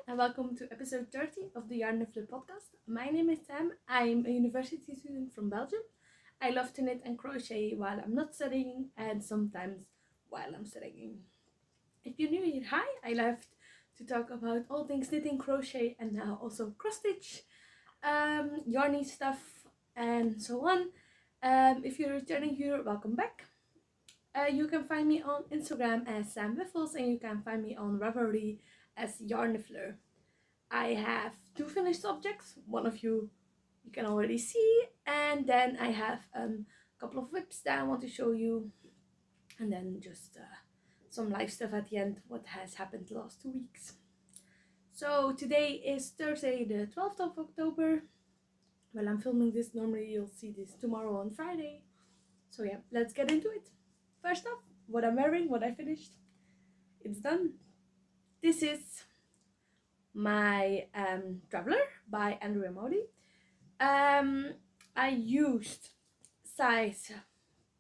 and welcome to episode 30 of the Yarnniffler podcast. My name is Sam. I'm a university student from Belgium. I love to knit and crochet while I'm not studying and sometimes while I'm studying. If you're new here, hi! I love to talk about all things knitting, crochet, and now also cross stitch, yarny stuff, and so on. If you're returning here, welcome back. You can find me on Instagram as Sam Wyffels, and you can find me on Ravelry as Yarnniffler. I have 2 finished objects, one of you can already see, and then I have a couple of whips that I want to show you, and then just some live stuff at the end, what has happened the last 2 weeks. So today is Thursday the 12th of October. Well, I'm filming this, normally you'll see this tomorrow on Friday. So yeah, let's get into it. First off, what I'm wearing, what I finished, it's done. This is my Traveler by Andrea Modi. I used size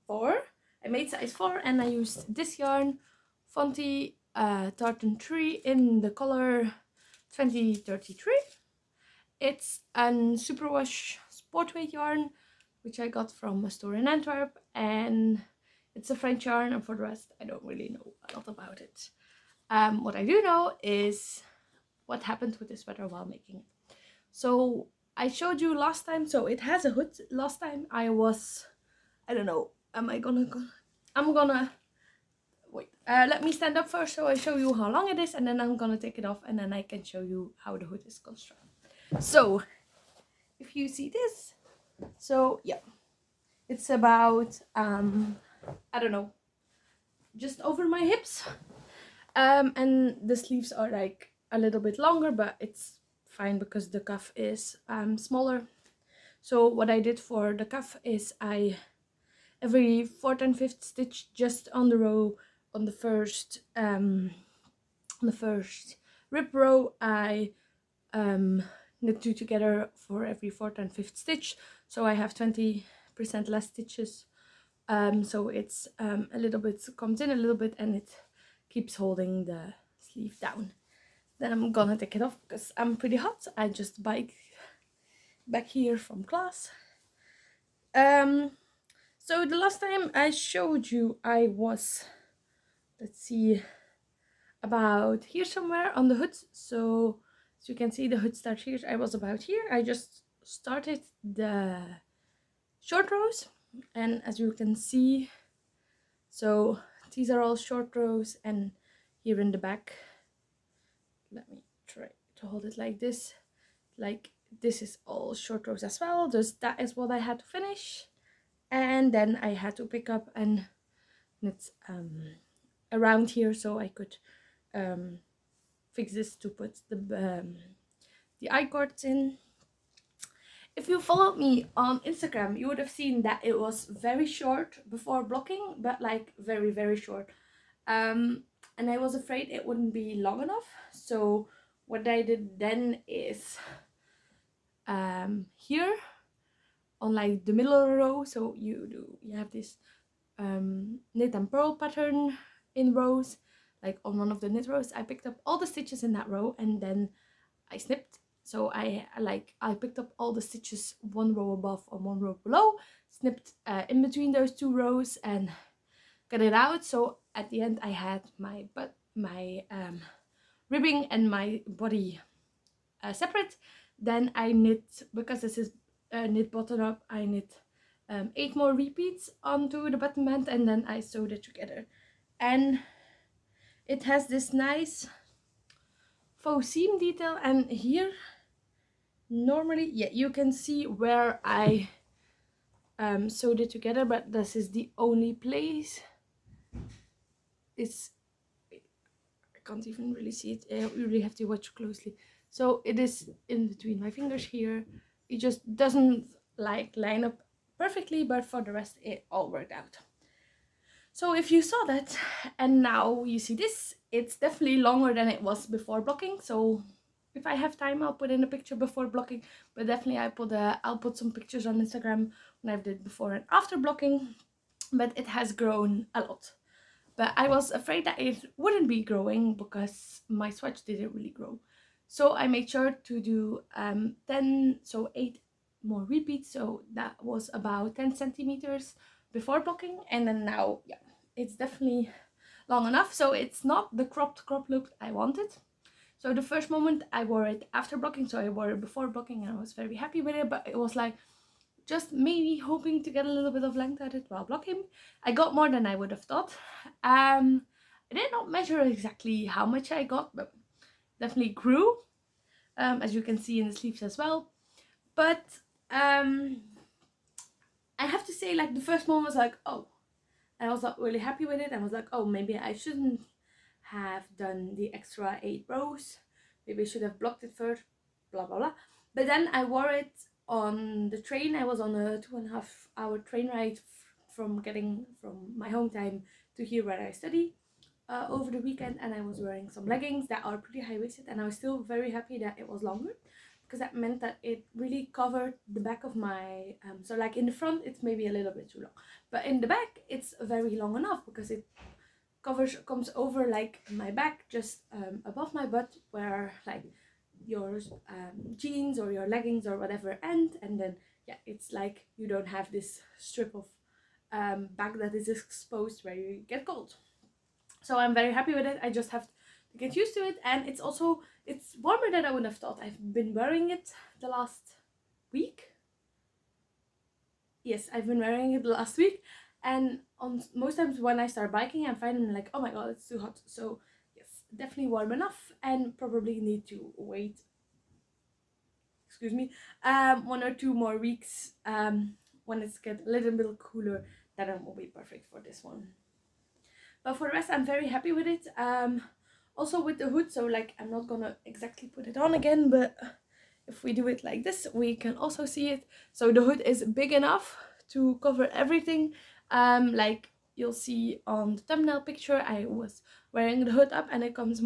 4. I made size 4 and I used this yarn, Fonty Tartan 3 in the color 2033. It's a superwash sportweight yarn, which I got from a store in Antwerp, and it's a French yarn, and for the rest I don't really know a lot about it. What I do know is what happened with the sweater while making it. So I showed you last time, so it has a hood. Last time I don't know, I'm gonna wait, let me stand up first so I show you how long it is, and then I'm gonna take it off and then I can show you how the hood is constructed. So if you see this, so yeah, it's about I don't know, just over my hips, and the sleeves are like a little bit longer, but it's fine because the cuff is smaller. So what I did for the cuff is I every 4th and 5th stitch just on the row, on the first rib row, I knit 2 together for every 4th and 5th stitch, so I have 20% less stitches. So it's a little bit, comes in a little bit and it keeps holding the sleeve down. Then I'm gonna take it off because I'm pretty hot. I just bike back here from class. So the last time I showed you, I was, let's see, about here somewhere on the hood. So as you can see, the hood starts here. I was about here. I just started the short rows, and as you can see, so these are all short rows, and here in the back, let me try to hold it like this, like this is all short rows as well. Just that is what I had to finish, and then I had to pick up and knit around here so I could fix this to put the I-cords in. If you followed me on Instagram, you would have seen that it was very short before blocking, but like very, very short. And I was afraid it wouldn't be long enough. So what I did then is here on like the middle row, so you have this knit and purl pattern in rows. Like on one of the knit rows, I picked up all the stitches in that row and then I snipped. So I picked up all the stitches 1 row above or 1 row below, snipped in between those 2 rows and cut it out. So at the end I had my ribbing and my body separate. Then I knit, because this is knit button up, I knit 8 more repeats onto the button band, and then I sewed it together. And it has this nice faux seam detail, and here normally, yeah, you can see where I sewed it together, but this is the only place. I can't even really see it. You really have to watch closely. So it is in between my fingers here. It just doesn't like line up perfectly, but for the rest it all worked out. So if you saw that and now you see this, it's definitely longer than it was before blocking. So if I have time, I'll put in a picture before blocking, but definitely I'll put some pictures on Instagram when I've did before and after blocking. But it has grown a lot. But I was afraid that it wouldn't be growing because my swatch didn't really grow. So I made sure to do 8 more repeats, so that was about 10 centimeters before blocking, and then now, yeah, it's definitely long enough. So it's not the cropped crop look I wanted. So the first moment I wore it after blocking, so I wore it before blocking and I was very happy with it, but it was like just maybe hoping to get a little bit of length at it while blocking. I got more than I would have thought. I did not measure exactly how much I got, but definitely grew, as you can see in the sleeves as well. But I have to say, like, the first moment was like, oh, I was not really happy with it. I was like, oh, maybe I shouldn't have done the extra 8 rows. Maybe I should have blocked it first, blah blah blah. But then I wore it on the train. I was on a 2.5 hour train ride from my home time to here where I study over the weekend, and I was wearing some leggings that are pretty high-waisted, and I was still very happy that it was longer, because that meant that it really covered the back of my so like in the front it's maybe a little bit too long, but in the back it's very long enough, because it comes over like my back, just above my butt, where like your jeans or your leggings or whatever end, and then yeah, it's like you don't have this strip of back that is exposed where you get cold. So I'm very happy with it. I just have to get used to it, and it's warmer than I would have thought. I've been wearing it the last week. Yes, I've been wearing it the last week, and on most times when I start biking, I'm finding like, oh my god, it's too hot. So yes, definitely warm enough, and probably need to wait, excuse me, 1 or 2 more weeks when it's get a little bit cooler. Then it will be perfect for this one. But for the rest, I'm very happy with it. Also with the hood, so like I'm not gonna exactly put it on again, but if we do it like this, we can also see it. So the hood is big enough to cover everything. Like you'll see on the thumbnail picture, I was wearing the hood up, and it comes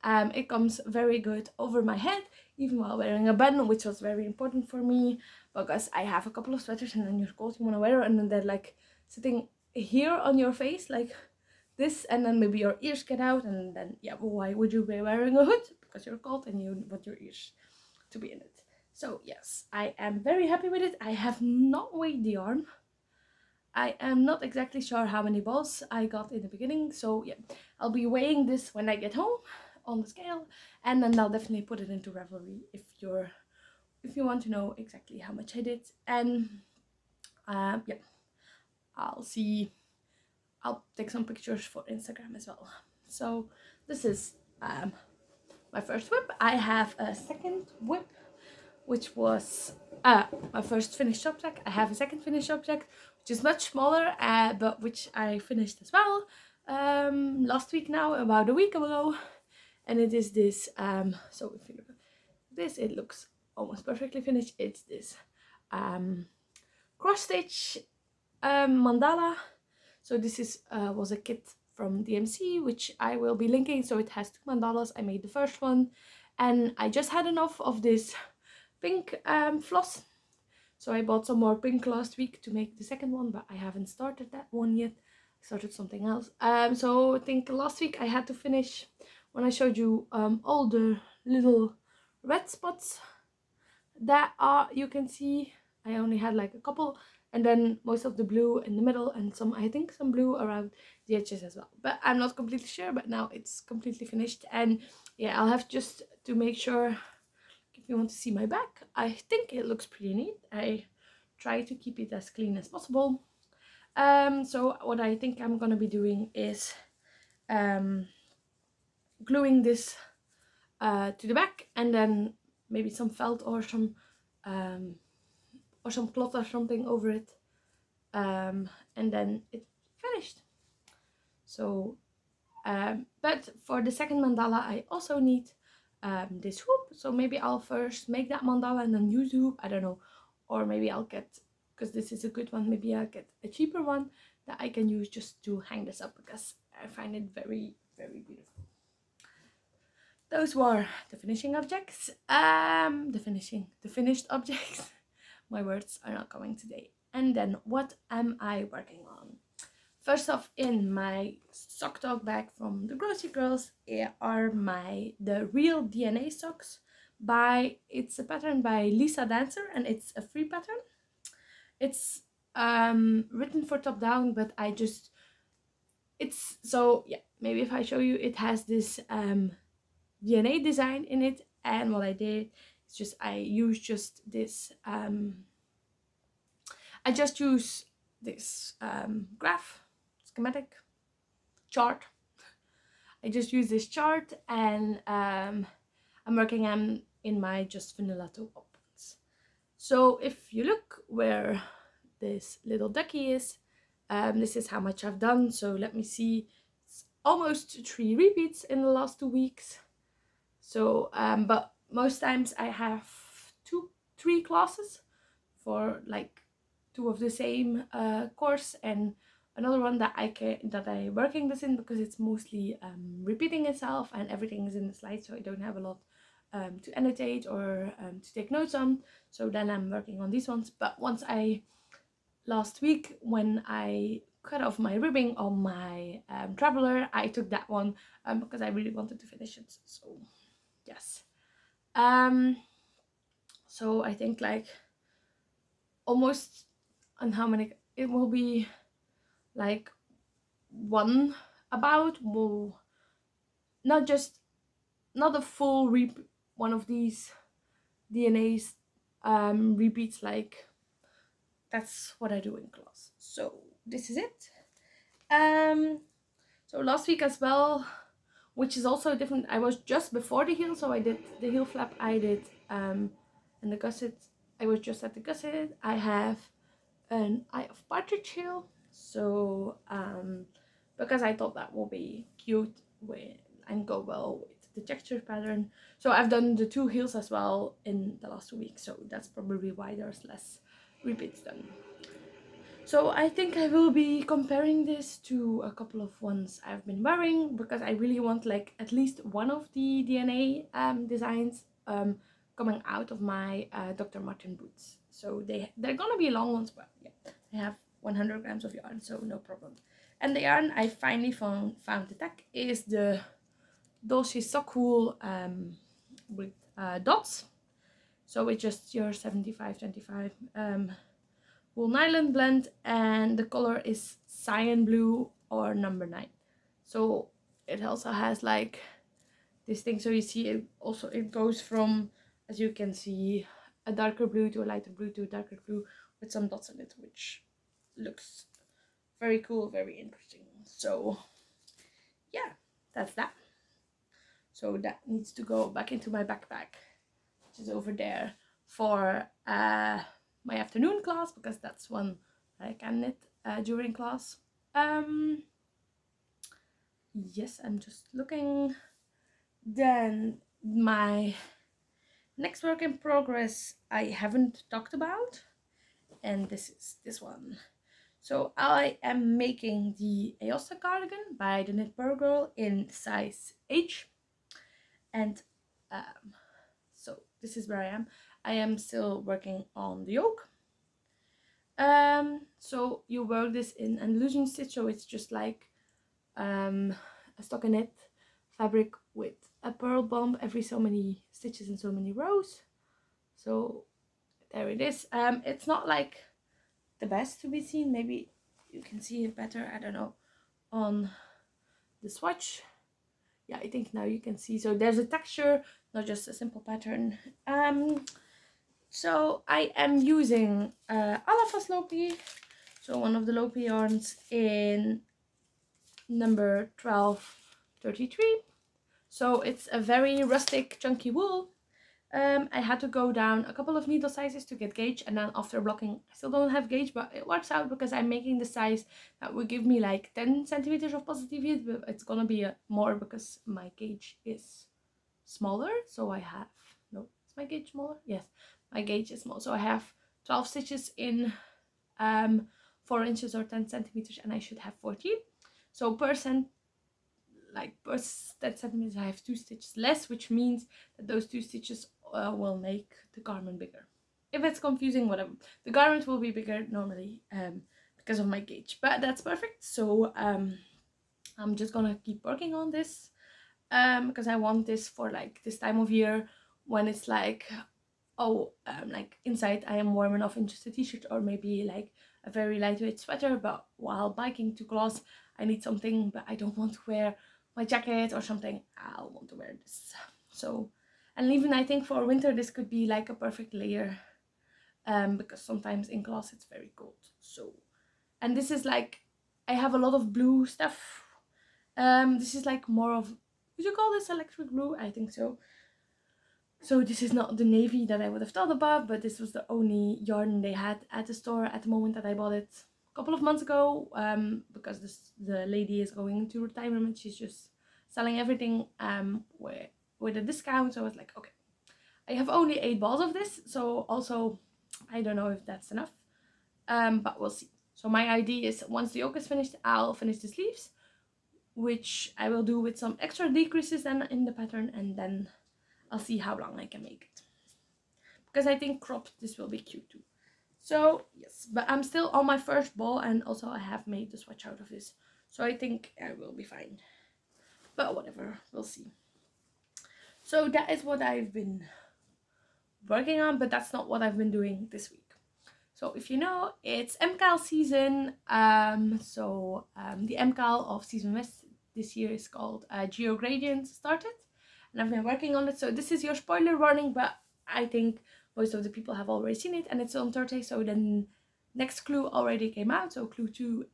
it comes very good over my head, even while wearing a button, which was very important for me, because I have a couple of sweaters, and then you're cold, you want to wear it, and then they're like sitting here on your face like this, and then maybe your ears get out, and then yeah, well, why would you be wearing a hood? Because you're cold and you want your ears to be in it. So yes, I am very happy with it. I have not weighed the yarn. I am not exactly sure how many balls I got in the beginning, so yeah, I'll be weighing this when I get home on the scale, and then I'll definitely put it into Ravelry if you want to know exactly how much I did. And yeah, I'll take some pictures for Instagram as well. So this is my first whip. I have a second whip, which was my first finished object. I have a second finished object, which is much smaller, but which I finished as well last week now, about a week ago. And it is this, so if you look at this, it looks almost perfectly finished. It's this cross stitch mandala. So this is was a kit from DMC, which I will be linking. So it has 2 mandalas. I made the first one, and I just had enough of this pink floss, so I bought some more pink last week to make the second one, but I haven't started that one yet. I started something else. So I think last week I had to finish, when I showed you all the little red spots that you can see. I only had like a couple, and then most of the blue in the middle, and I think some blue around the edges as well, but I'm not completely sure. But now it's completely finished, and yeah, I'll have just to make sure. If you want to see my back, I think it looks pretty neat. I try to keep it as clean as possible. So what I think I'm gonna be doing is gluing this to the back, and then maybe some felt or some cloth or something over it, and then it's finished. So but for the second mandala I also need this hoop, so maybe I'll first make that mandala and then use the hoop. I don't know, or maybe I'll get, because this is a good one, maybe I'll get a cheaper one that I can use just to hang this up, because I find it very, very beautiful. Those were the finishing objects. The finished objects. My words are not coming today. And then what am I working on? First off, in my sock talk bag from the Grocery Girls are the Real DNA socks. It's a pattern by Lisa Dancer, and it's a free pattern. It's written for top down, but maybe if I show you, it has this DNA design in it, and what I did is I use this graph schematic chart. I just use this chart, and I'm working in my just vanilla toe opens. So if you look where this little ducky is, this is how much I've done. So let me see, it's almost 3 repeats in the last 2 weeks. So but most times I have 3 classes for like 2 of the same course, and another one that I'm working this in, because it's mostly repeating itself and everything is in the slide, so I don't have a lot to annotate or to take notes on. So then I'm working on these ones. But last week when I cut off my ribbing on my traveler, I took that one because I really wanted to finish it. So yes. So I think like almost, and how many it will be, like one not a full one of these DNAs repeats, like that's what I do in class. So this is it. So last week as well, which is also different, I was just before the heel, so I did the heel flap, I did and the gusset, I was just at the gusset. I have an Eye of Partridge heel, so because I thought that will be cute and go well with the texture pattern. So I've done the 2 heels as well in the last 2 weeks, so that's probably why there's less repeats done. So I think I will be comparing this to a couple of ones I've been wearing, because I really want like at least one of the DNA designs coming out of my Dr. Martin boots. So they're gonna be long ones, but yeah, I have 100 grams of yarn, so no problem. And the yarn I finally found the tag is the Dolce Sock Wool with dots. So it's just your 75-25 wool nylon blend, and the color is cyan blue or number 9. So it also has like this thing, so you see it goes from, as you can see, a darker blue to a lighter blue to a darker blue with some dots in it, which looks very cool, very interesting. So yeah, that's that. So that needs to go back into my backpack, which is over there, for my afternoon class, because that's one I can knit during class. Yes, I'm just looking. Then my next work in progress I haven't talked about, and this is this one. So I am making the Aosta cardigan by the Knit Pearl Girl in size H, and so this is where I am. I am still working on the yoke. So you work this in Andalusian stitch, so it's just like a stockinette fabric with a pearl bomb every so many stitches and so many rows. So there it is. It's not like the best to be seen, maybe you can see it better, I don't know, on the swatch. Yeah, I think now you can see. So there's a texture, not just a simple pattern. So I am using Alafas Lopi, so one of the Lopi yarns in number 1233. So it's a very rustic, chunky wool. I had to go down a couple of needle sizes to get gauge, and then after blocking I still don't have gauge, but it works out because I'm making the size that would give me like 10 centimeters of positivity, but it's gonna be more because my gauge is smaller. So I have, no, is my gauge smaller? Yes, my gauge is small, so I have 12 stitches in 4 inches or 10 centimeters, and I should have 14. So per 10 centimeters I have 2 stitches less, which means that those 2 stitches will make the garment bigger. If it's confusing, whatever, the garment will be bigger normally because of my gauge, but that's perfect. So I'm just gonna keep working on this because I want this for like this time of year when it's like, oh, like inside I am warm enough in just a t-shirt or maybe like a very lightweight sweater, but while biking to class I need something, but I don't want to wear my jacket or something. I'll want to wear this. So, and even I think for winter this could be like a perfect layer because sometimes in class it's very cold. So, and this is like, I have a lot of blue stuff. This is like more of, would you call this electric blue? I think so. So this is not the navy that I would have thought about, but this was the only yarn they had at the store at the moment that I bought it a couple of months ago, because the lady is going into retirement. She's just selling everything with a discount. So I was like, okay, I have only 8 balls of this, so also I don't know if that's enough, but we'll see. So my idea is once the yoke is finished, I'll finish the sleeves, which I will do with some extra decreases then in the pattern, and then I'll see how long I can make it, because I think cropped this will be cute too. So yes, but I'm still on my first ball, and also I have made the swatch out of this, so I think I will be fine, but whatever, we'll see. So that is what I've been working on, but that's not what I've been doing this week. So if you know, it's MCAL season. The MCAL of season West this year is called Geo Gradient started, and I've been working on it. So this is your spoiler warning, but I think most of the people have already seen it, and it's on Thursday. So the next clue already came out. So clue 2,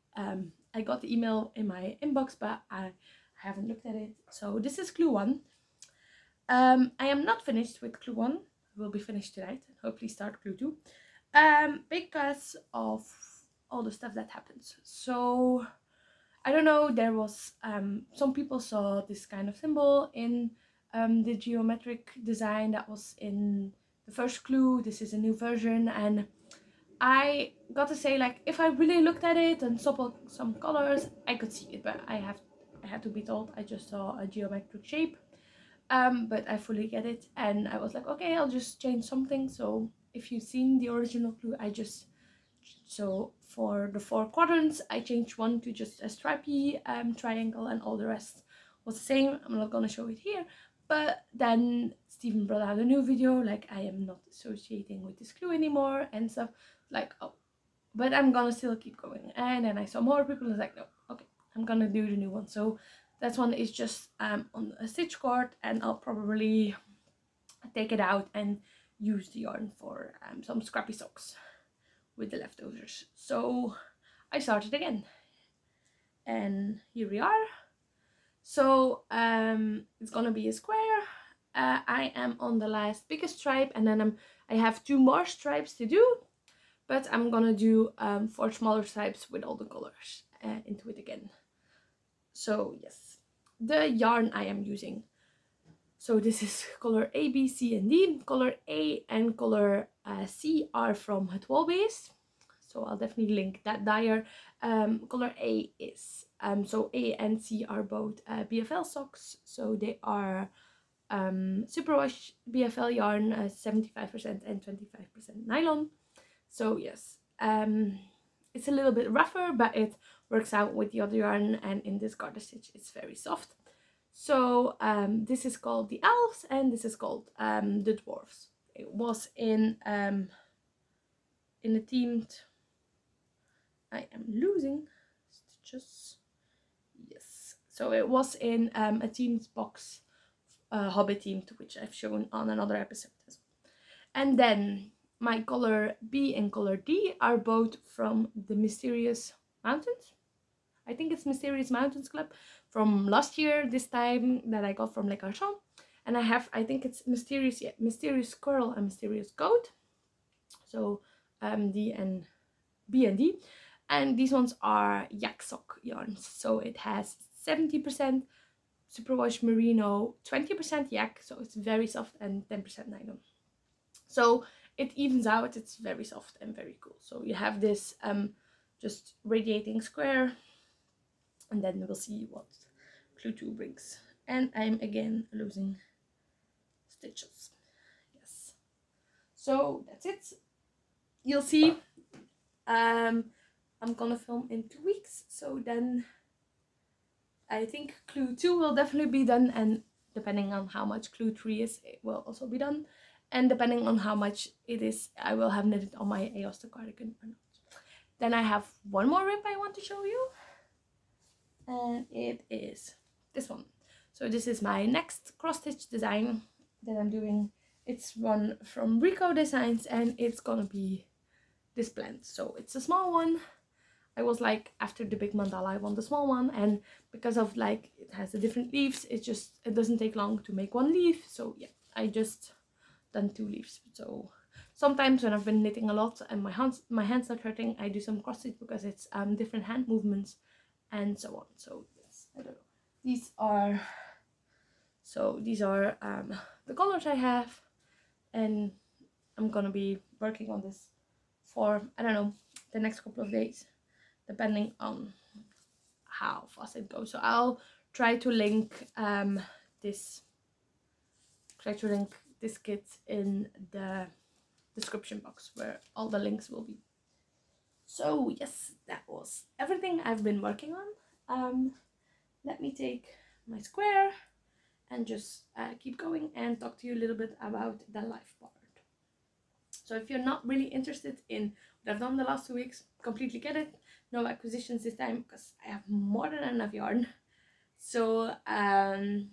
I got the email in my inbox, but I haven't looked at it. So this is clue 1. I am not finished with clue 1. I will be finished tonight and hopefully start clue 2. Because of all the stuff that happens. So I don't know, there was some people saw this kind of symbol in the geometric design that was in the first clue. This is a new version, and I got to say, like, if I really looked at it and saw some colors, I could see it, but I had to be told I just saw a geometric shape. But I fully get it, and I was like, okay, I'll just change something. So if you've seen the original clue, so for the 4 quadrants, I changed one to just a stripy triangle, and all the rest was the same. I'm not gonna show it here, but then Stephen brought out a new video, like, I am not associating with this clue anymore and stuff, like, oh, but I'm gonna still keep going. And then I saw more people, and I was like, no, okay, I'm gonna do the new one. So that one is just on a stitch cord, and I'll probably take it out and use the yarn for some scrappy socks with the leftovers. So I started again, and here we are. So it's gonna be a square. I am on the last biggest stripe, and then I have 2 more stripes to do, but I'm gonna do 4 smaller stripes with all the colors into it again. So yes, the yarn I am using. So this is color A, B, C, and D. Color A and color C are from Het Wol Base. So I'll definitely link that dyer. Color A is, so A and C are both BFL socks. So they are superwash BFL yarn, 75% and 25% nylon. So yes, it's a little bit rougher, but it works out with the other yarn, and in this garter stitch it's very soft. So this is called the elves, and this is called the dwarves. It was in a themed, I am losing stitches, yes, so it was in a themed box, Hobbit themed, which I've shown on another episode as well. And then my color B and color D are both from the Mysterious Mountains. I think it's Mysterious Mountains Club from last year, this time, that I got from Le Carchon. And I think it's Mysterious, yeah, Mysterious Squirrel and Mysterious Goat. So B and D. And these ones are yak sock yarns. So it has 70% superwash merino, 20% yak, so it's very soft, and 10% nylon. So it evens out, it's very soft and very cool. So you have this just radiating square, and then we'll see what clue 2 brings. And I'm again losing stitches. Yes. So that's it. You'll see I'm gonna film in 2 weeks, so then I think clue 2 will definitely be done, and depending on how much clue 3 is, it will also be done, and depending on how much it is, I will have knitted on my Aosta cardigan or not. Then I have one more rib I want to show you, and it is this one. So this is my next cross stitch design that I'm doing. It's one from Rico Designs, and it's gonna be this blend. So it's a small one. I was like, after the big mandala, I want the small one, and because of like it has the different leaves, it doesn't take long to make one leaf. So yeah, I just done 2 leaves. So sometimes when I've been knitting a lot and my hands start hurting, I do some cross stitch because it's different hand movements and so on. So yes, I don't know. These are the colors I have, and I'm gonna be working on this for, I don't know, the next couple of days, depending on how fast it goes. So I'll try to link this kit in the description box where all the links will be. So yes, that was everything I've been working on. Let me take my square and just keep going and talk to you a little bit about the life part. So if you're not really interested in what I've done the last 2 weeks, completely get it. No acquisitions this time because I have more than enough yarn. So I'll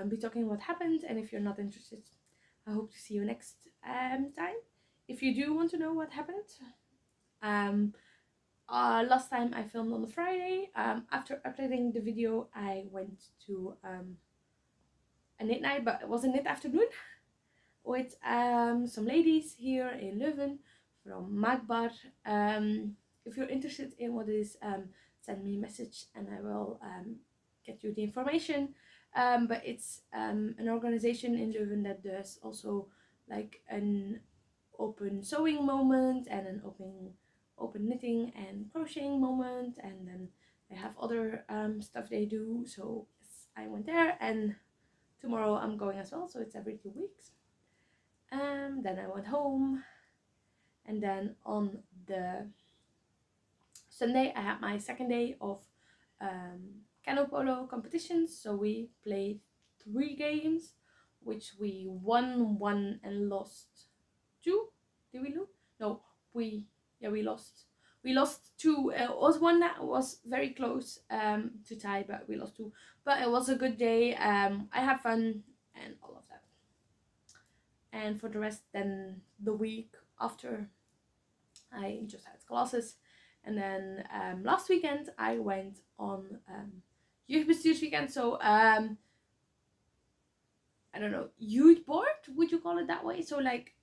be talking what happened, and if you're not interested, I hope to see you next time. If you do want to know what happened, last time I filmed on the Friday. After uploading the video, I went to a knit night, but it was a knit afternoon with some ladies here in Leuven from Maakbaar. If you're interested in what it is, send me a message and I will get you the information. But it's an organization in Leuven that does also like an open sewing moment and an open knitting and crocheting moment, and then they have other stuff they do. So yes, I went there, and tomorrow I'm going as well, so it's every 2 weeks. Then I went home, and then on the Sunday I had my second day of cano polo competitions. So we played 3 games, which we won 1 and lost 2. Did we lose? No, we lost. We lost 2. It was one that was very close to tie, but we lost 2. But it was a good day. I had fun and all of that. And for the rest, then the week after, I just had classes. And then last weekend I went on jeugdbestuurs weekend. So I don't know, youth board, would you call it that way? So like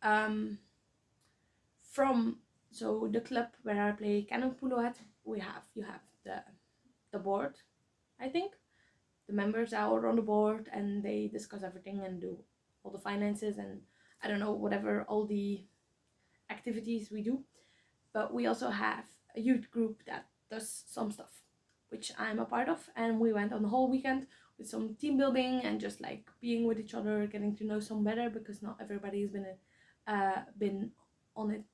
so the club where I play canon polo at, you have the board. I think the members are all on the board and they discuss everything and do all the finances and I don't know, whatever, all the activities we do. But we also have a youth group that does some stuff, which I'm a part of, and we went on the whole weekend with some team building and just like being with each other, getting to know some better, because not everybody's been on it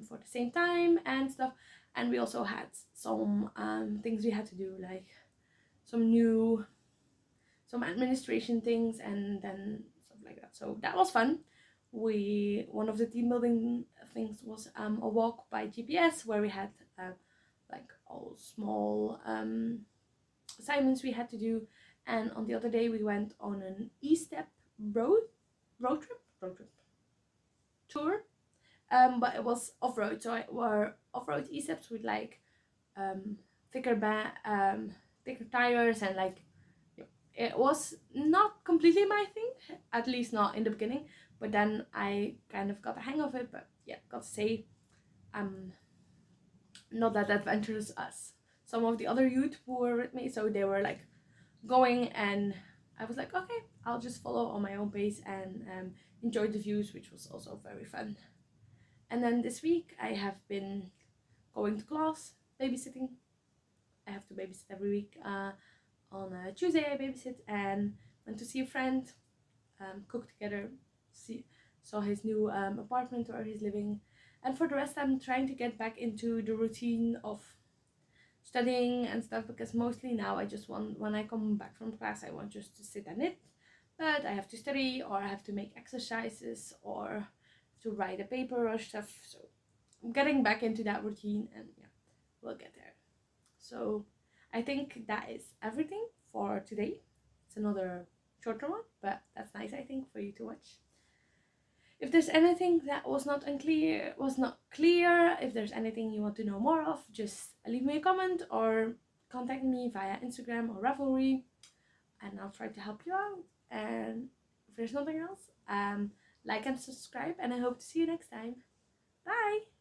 for the same time and stuff. And we also had some things we had to do, like some administration things and then stuff like that. So that was fun. One of the team building things was a walk by GPS, where we had like all small assignments we had to do. And on the other day we went on an e-step road trip tour, but it was off-road, so it were off-road e-steps with like thicker tires, and like it was not completely my thing, at least not in the beginning, but then I kind of got the hang of it. But yeah, got to say, not that adventurous as some of the other youth who were with me, so they were like going, and I was like, okay, I'll just follow on my own pace and enjoy the views, which was also very fun. And then this week I have been going to class, babysitting. I have to babysit every week. On Tuesday I babysit and went to see a friend, cook together, saw his new apartment where he's living, And for the rest, I'm trying to get back into the routine of studying and stuff, because mostly now I just want, when I come back from class, I want just to sit and knit, but I have to study, or I have to make exercises, or to write a paper or stuff. So I'm getting back into that routine, and yeah, we'll get there. So I think that is everything for today. It's another shorter one, but that's nice, I think, for you to watch. If there's anything that was not clear, if there's anything you want to know more of, just leave me a comment or contact me via Instagram or Ravelry, and I'll try to help you out. And if there's nothing else, like and subscribe, and I hope to see you next time. Bye!